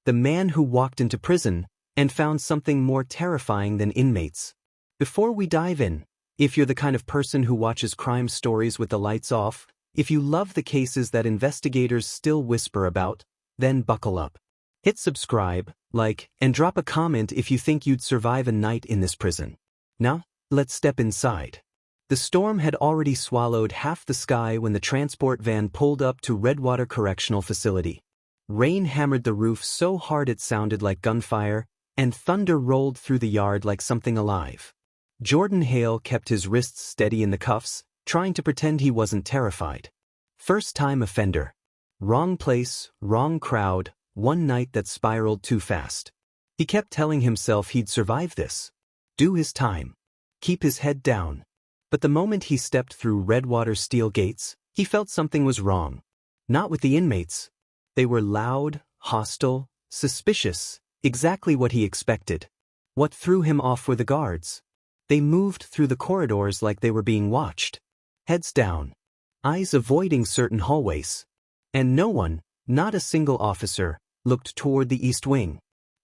The man who walked into prison and found something more terrifying than inmates. Before we dive in, if you're the kind of person who watches crime stories with the lights off, if you love the cases that investigators still whisper about, then buckle up. Hit subscribe, like, and drop a comment if you think you'd survive a night in this prison. Now, let's step inside. The storm had already swallowed half the sky when the transport van pulled up to Redwater Correctional Facility. Rain hammered the roof so hard it sounded like gunfire, and thunder rolled through the yard like something alive. Jordan Hale kept his wrists steady in the cuffs, trying to pretend he wasn't terrified. First-time offender. Wrong place, wrong crowd, one night that spiraled too fast. He kept telling himself he'd survive this. Do his time. Keep his head down. But the moment he stepped through Redwater steel gates, he felt something was wrong. Not with the inmates. They were loud, hostile, suspicious, exactly what he expected. What threw him off were the guards. They moved through the corridors like they were being watched. Heads down. Eyes avoiding certain hallways. And no one, not a single officer, looked toward the east wing.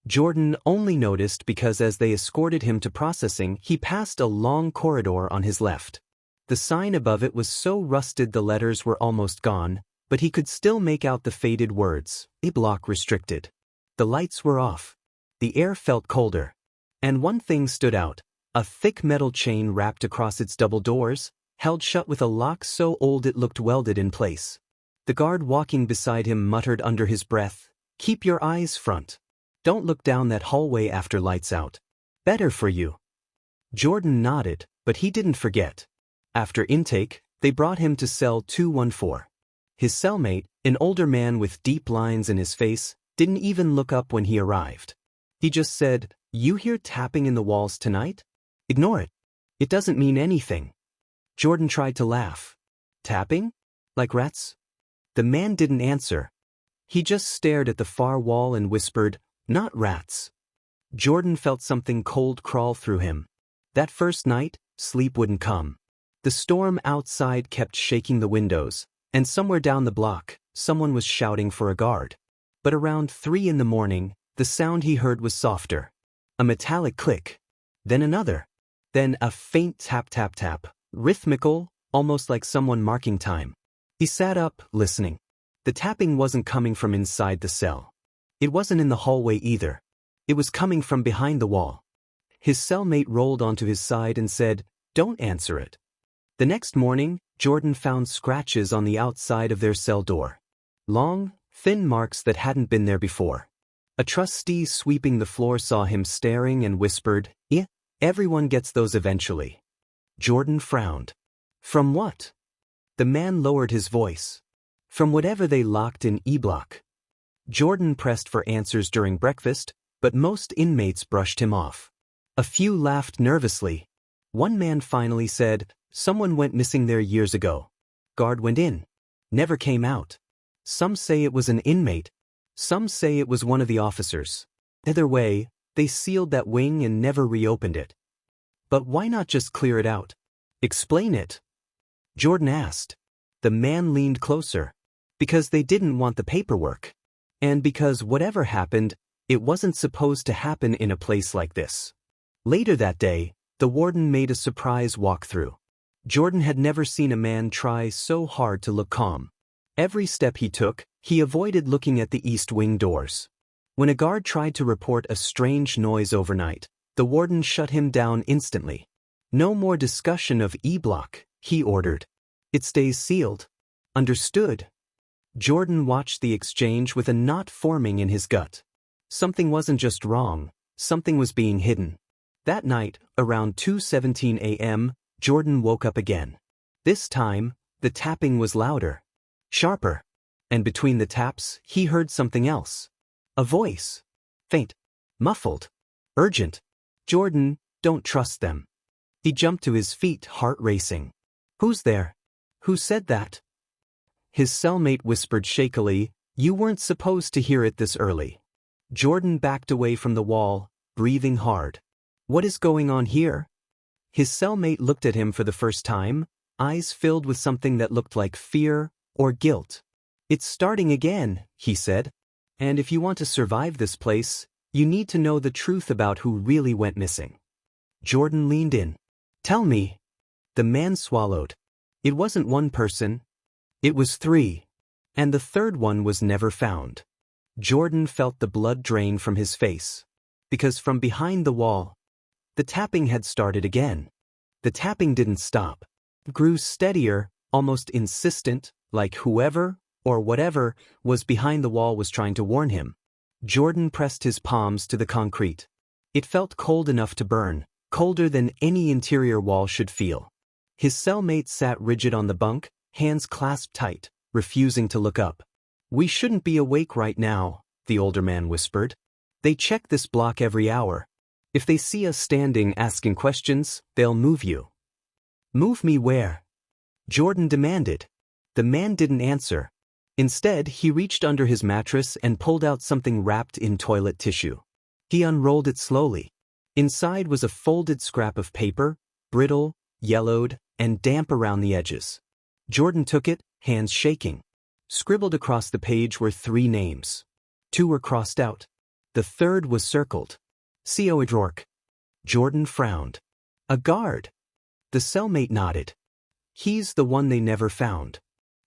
Jordan only noticed because as they escorted him to processing, he passed a long corridor on his left. The sign above it was so rusted the letters were almost gone, but he could still make out the faded words, "A block restricted." The lights were off. The air felt colder. And one thing stood out, a thick metal chain wrapped across its double doors, held shut with a lock so old it looked welded in place. The guard walking beside him muttered under his breath, "Keep your eyes front. Don't look down that hallway after lights out. Better for you." Jordan nodded, but he didn't forget. After intake, they brought him to cell 214. His cellmate, an older man with deep lines in his face, didn't even look up when he arrived. He just said, "You hear tapping in the walls tonight? Ignore it. It doesn't mean anything." Jordan tried to laugh. Tapping? Like rats? The man didn't answer. He just stared at the far wall and whispered, "Not rats." Jordan felt something cold crawl through him. That first night, sleep wouldn't come. The storm outside kept shaking the windows, and somewhere down the block, someone was shouting for a guard. But around 3 in the morning, the sound he heard was softer. A metallic click. Then another. Then a faint tap-tap-tap, rhythmical, almost like someone marking time. He sat up, listening. The tapping wasn't coming from inside the cell. It wasn't in the hallway either. It was coming from behind the wall. His cellmate rolled onto his side and said, "Don't answer it." The next morning, Jordan found scratches on the outside of their cell door. Long, thin marks that hadn't been there before. A trustee sweeping the floor saw him staring and whispered, "Yeah, everyone gets those eventually." Jordan frowned. "From what?" The man lowered his voice. "From whatever they locked in E-block." Jordan pressed for answers during breakfast, but most inmates brushed him off. A few laughed nervously. One man finally said, "Someone went missing there years ago. Guard went in. Never came out. Some say it was an inmate. Some say it was one of the officers. Either way, they sealed that wing and never reopened it." "But why not just clear it out? Explain it?" Jordan asked. The man leaned closer. "Because they didn't want the paperwork. And because whatever happened, it wasn't supposed to happen in a place like this." Later that day, the warden made a surprise walkthrough. Jordan had never seen a man try so hard to look calm. Every step he took, he avoided looking at the east wing doors. When a guard tried to report a strange noise overnight, the warden shut him down instantly. "No more discussion of E-block," he ordered. "It stays sealed." "Understood." Jordan watched the exchange with a knot forming in his gut. Something wasn't just wrong, something was being hidden. That night, around 2:17 a.m., Jordan woke up again. This time, the tapping was louder, sharper, and between the taps, he heard something else. A voice. Faint, muffled, urgent. "Jordan, don't trust them." He jumped to his feet, heart racing. "Who's there? Who said that?" His cellmate whispered shakily, "You weren't supposed to hear it this early." Jordan backed away from the wall, breathing hard. "What is going on here?" His cellmate looked at him for the first time, eyes filled with something that looked like fear or guilt. "It's starting again," he said. And if you want to survive this place, you need to know the truth about who really went missing. Jordan leaned in. Tell me. The man swallowed. It wasn't one person. It was 3. And the third one was never found. Jordan felt the blood drain from his face. Because from behind the wall, the tapping had started again. The tapping didn't stop. It grew steadier, almost insistent, like whoever, or whatever, was behind the wall was trying to warn him. Jordan pressed his palms to the concrete. It felt cold enough to burn, colder than any interior wall should feel. His cellmate sat rigid on the bunk, hands clasped tight, refusing to look up. We shouldn't be awake right now, the older man whispered. They check this block every hour. If they see us standing asking questions, they'll move you. Move me where? Jordan demanded. The man didn't answer. Instead, he reached under his mattress and pulled out something wrapped in toilet tissue. He unrolled it slowly. Inside was a folded scrap of paper, brittle, yellowed, and damp around the edges. Jordan took it, hands shaking. Scribbled across the page were 3 names. 2 were crossed out. The third was circled. C.O. O'Rourke. Jordan frowned. A guard. The cellmate nodded. He's the one they never found.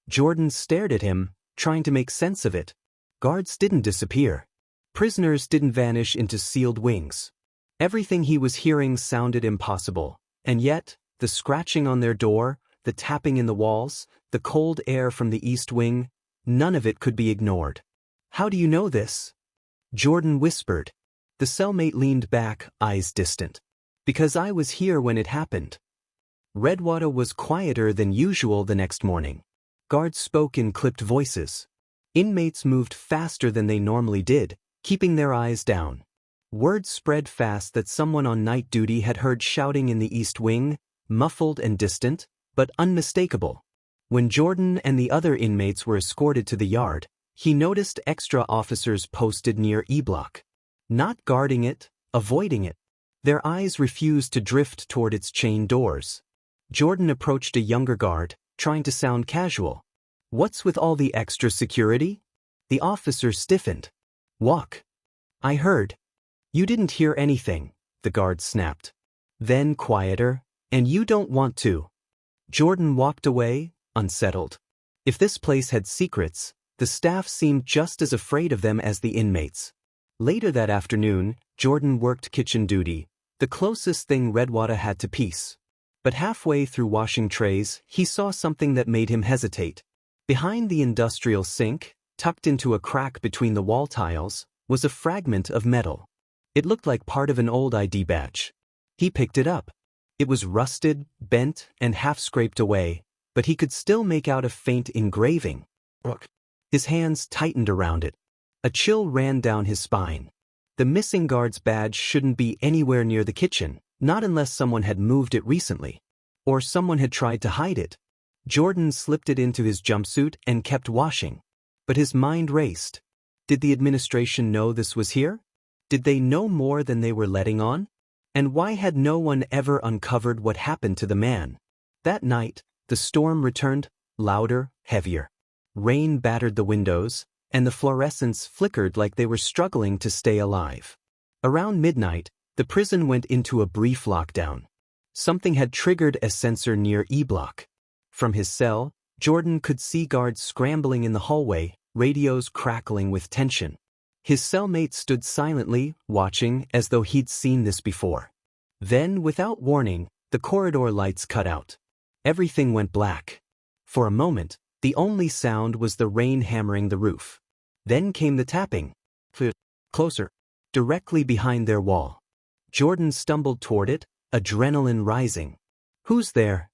Jordan stared at him, trying to make sense of it. Guards didn't disappear. Prisoners didn't vanish into sealed wings. Everything he was hearing sounded impossible, and yet, the scratching on their door, the tapping in the walls, the cold air from the east wing, none of it could be ignored. How do you know this? Jordan whispered. The cellmate leaned back, eyes distant. Because I was here when it happened. Redwater was quieter than usual the next morning. Guards spoke in clipped voices. Inmates moved faster than they normally did, keeping their eyes down. Word spread fast that someone on night duty had heard shouting in the east wing, muffled and distant, but unmistakable. When Jordan and the other inmates were escorted to the yard, he noticed extra officers posted near E-Block. Not guarding it, avoiding it. Their eyes refused to drift toward its chain doors. Jordan approached a younger guard, trying to sound casual. What's with all the extra security? The officer stiffened. Walk. I heard. You didn't hear anything, the guard snapped. Then quieter, and you don't want to. Jordan walked away, unsettled. If this place had secrets, the staff seemed just as afraid of them as the inmates. Later that afternoon, Jordan worked kitchen duty, the closest thing Redwater had to peace. But halfway through washing trays, he saw something that made him hesitate. Behind the industrial sink, tucked into a crack between the wall tiles, was a fragment of metal. It looked like part of an old ID badge. He picked it up. It was rusted, bent, and half scraped away, but he could still make out a faint engraving. His hands tightened around it. A chill ran down his spine. The missing guard's badge shouldn't be anywhere near the kitchen, not unless someone had moved it recently. Or someone had tried to hide it. Jordan slipped it into his jumpsuit and kept washing. But his mind raced. Did the administration know this was here? Did they know more than they were letting on? And why had no one ever uncovered what happened to the man? That night, the storm returned, louder, heavier. Rain battered the windows, and the fluorescents flickered like they were struggling to stay alive. Around midnight, the prison went into a brief lockdown. Something had triggered a sensor near E-Block. From his cell, Jordan could see guards scrambling in the hallway, radios crackling with tension. His cellmate stood silently, watching as though he'd seen this before. Then, without warning, the corridor lights cut out. Everything went black. For a moment, the only sound was the rain hammering the roof. Then came the tapping. Closer. Directly behind their wall. Jordan stumbled toward it, adrenaline rising. Who's there?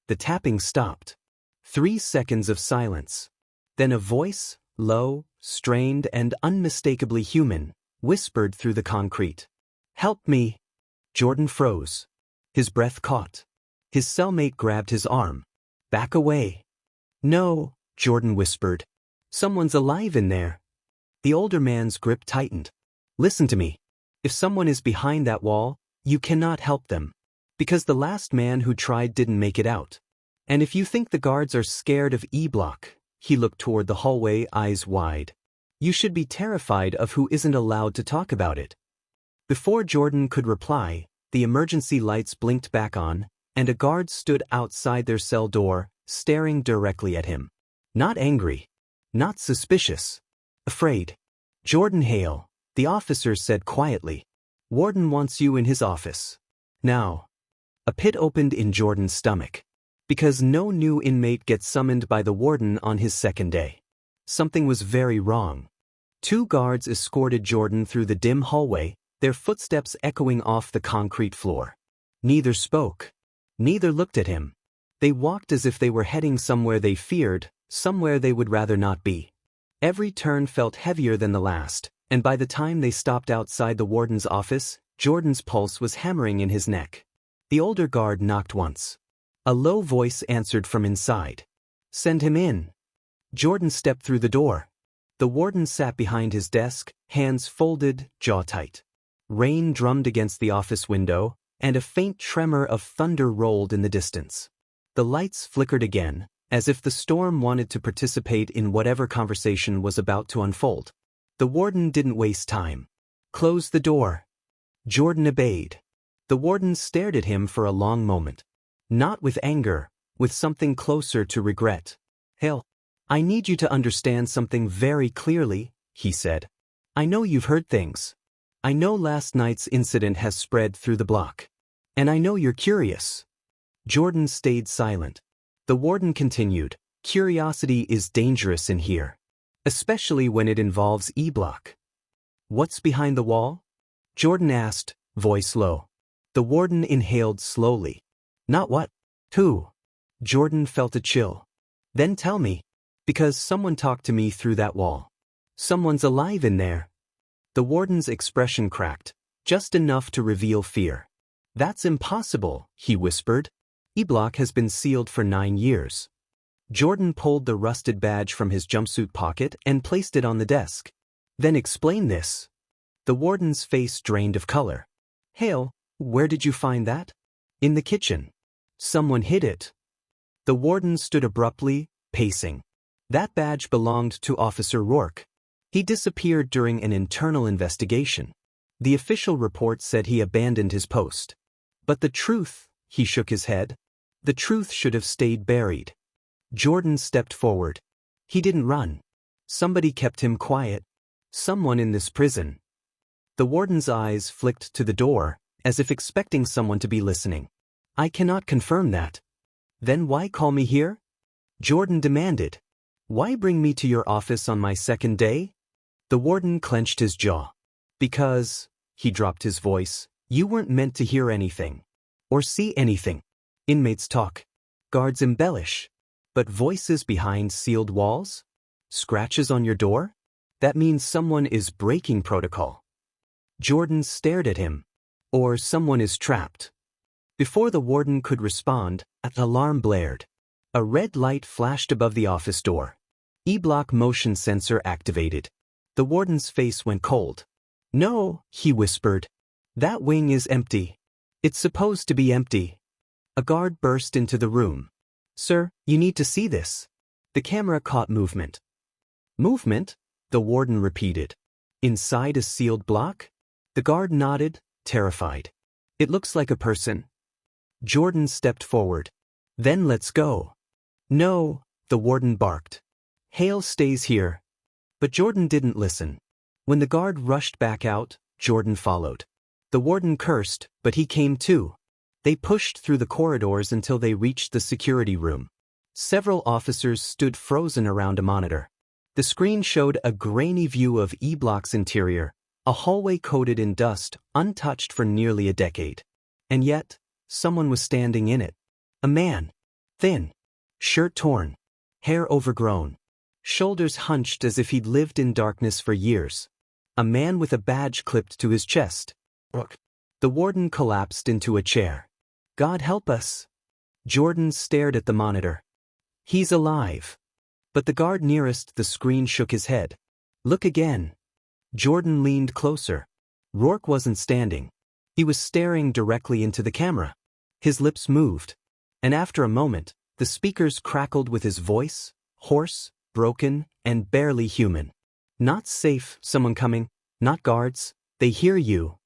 The tapping stopped. 3 seconds of silence. Then a voice, low, strained and unmistakably human, whispered through the concrete. Help me. Jordan froze. His breath caught. His cellmate grabbed his arm. Back away. No, Jordan whispered. Someone's alive in there. The older man's grip tightened. Listen to me. If someone is behind that wall, you cannot help them. Because the last man who tried didn't make it out. And if you think the guards are scared of E-Block, he looked toward the hallway, eyes wide. You should be terrified of who isn't allowed to talk about it. Before Jordan could reply, the emergency lights blinked back on, and a guard stood outside their cell door, staring directly at him. Not angry. Not suspicious. Afraid. Jordan Hale, the officer said quietly. Warden wants you in his office. Now. A pit opened in Jordan's stomach. Because no new inmate gets summoned by the warden on his second day. Something was very wrong. 2 guards escorted Jordan through the dim hallway, their footsteps echoing off the concrete floor. Neither spoke. Neither looked at him. They walked as if they were heading somewhere they feared, somewhere they would rather not be. Every turn felt heavier than the last, and by the time they stopped outside the warden's office, Jordan's pulse was hammering in his neck. The older guard knocked once. A low voice answered from inside. Send him in. Jordan stepped through the door. The warden sat behind his desk, hands folded, jaw tight. Rain drummed against the office window, and a faint tremor of thunder rolled in the distance. The lights flickered again, as if the storm wanted to participate in whatever conversation was about to unfold. The warden didn't waste time. Close the door. Jordan obeyed. The warden stared at him for a long moment. Not with anger, with something closer to regret. Hale, I need you to understand something very clearly, he said. I know you've heard things. I know last night's incident has spread through the block. And I know you're curious. Jordan stayed silent. The warden continued, curiosity is dangerous in here. Especially when it involves E-block. What's behind the wall? Jordan asked, voice low. The warden inhaled slowly. Not what? Who? Jordan felt a chill. Then tell me. Because someone talked to me through that wall. Someone's alive in there. The warden's expression cracked, just enough to reveal fear. That's impossible, he whispered. E-block has been sealed for 9 years. Jordan pulled the rusted badge from his jumpsuit pocket and placed it on the desk. Then explain this. The warden's face drained of color. Hale, where did you find that? In the kitchen. Someone hid it. The warden stood abruptly, pacing. That badge belonged to Officer Rourke. He disappeared during an internal investigation. The official report said he abandoned his post. But the truth, he shook his head, the truth should have stayed buried. Jordan stepped forward. He didn't run. Somebody kept him quiet. Someone in this prison. The warden's eyes flicked to the door, as if expecting someone to be listening. I cannot confirm that. Then why call me here? Jordan demanded. Why bring me to your office on my second day? The warden clenched his jaw. Because, he dropped his voice, you weren't meant to hear anything. Or see anything. Inmates talk. Guards embellish. But voices behind sealed walls? Scratches on your door? That means someone is breaking protocol. Jordan stared at him. Or someone is trapped. Before the warden could respond, an alarm blared. A red light flashed above the office door. E-block motion sensor activated. The warden's face went cold. No, he whispered. That wing is empty. It's supposed to be empty. A guard burst into the room. Sir, you need to see this. The camera caught movement. Movement? The warden repeated. Inside a sealed block? The guard nodded, terrified. It looks like a person. Jordan stepped forward. Then let's go. No, the warden barked. Hale stays here. But Jordan didn't listen. When the guard rushed back out, Jordan followed. The warden cursed, but he came too. They pushed through the corridors until they reached the security room. Several officers stood frozen around a monitor. The screen showed a grainy view of E-block's interior, a hallway coated in dust, untouched for nearly a decade. And yet, someone was standing in it. A man. Thin. Shirt torn. Hair overgrown. Shoulders hunched as if he'd lived in darkness for years. A man with a badge clipped to his chest. The warden collapsed into a chair. God help us. Jordan stared at the monitor. He's alive. But the guard nearest the screen shook his head. Look again. Jordan leaned closer. Rourke wasn't standing. He was staring directly into the camera. His lips moved. And after a moment, the speakers crackled with his voice, hoarse, broken, and barely human. Not safe, someone coming. Not guards. They hear you.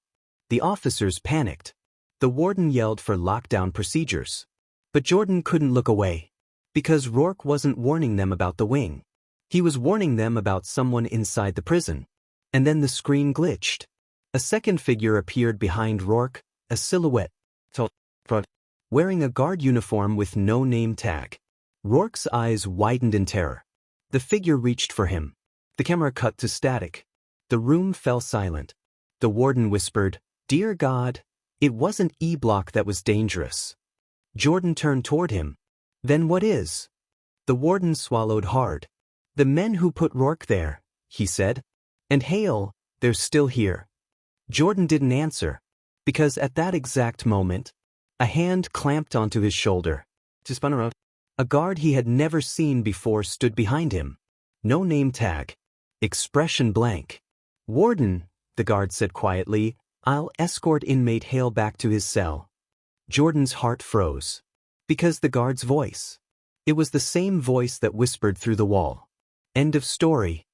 The officers panicked. The warden yelled for lockdown procedures. But Jordan couldn't look away. Because Rourke wasn't warning them about the wing. He was warning them about someone inside the prison. And then the screen glitched. A second figure appeared behind Rourke, a silhouette. Wearing a guard uniform with no name tag. Rourke's eyes widened in terror. The figure reached for him. The camera cut to static. The room fell silent. The warden whispered, "Dear God, it wasn't E-Block that was dangerous." Jordan turned toward him. "Then what is?" The warden swallowed hard. "The men who put Rourke there," he said. "And Hale, they're still here." Jordan didn't answer. Because at that exact moment, a hand clamped onto his shoulder. He spun around. A guard he had never seen before stood behind him. No name tag. Expression blank. "Warden," the guard said quietly, "I'll escort inmate Hale back to his cell." Jordan's heart froze. Because the guard's voice. It was the same voice that whispered through the wall. End of story.